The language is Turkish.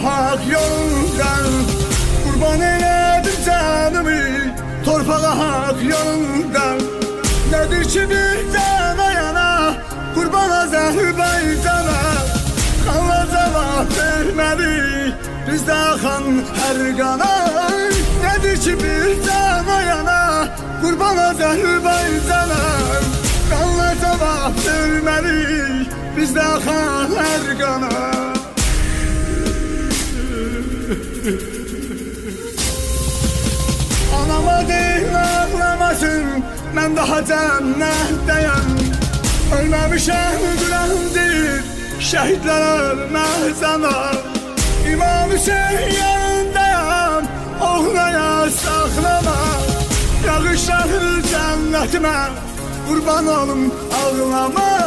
hak yolundan. Kurban eyledim canımı torpağa hak yolundan. Nedir ki bir cana yana kurban Azerbaycan'a. Kanla cevap vermeli bizde akan her kana. Nedir ki bir cana yana kurban Azerbaycan'a. Kanla cevap vermeli bizde akan her kana. Anama değil ağlamasın, ben daha cennetteyim. Ölmemişim gülendir, şehitler ölmez ama. İmam Hüseyin yanındayım, oğlaya saklama. Yağışlar cennetime, kurban olum ağlama.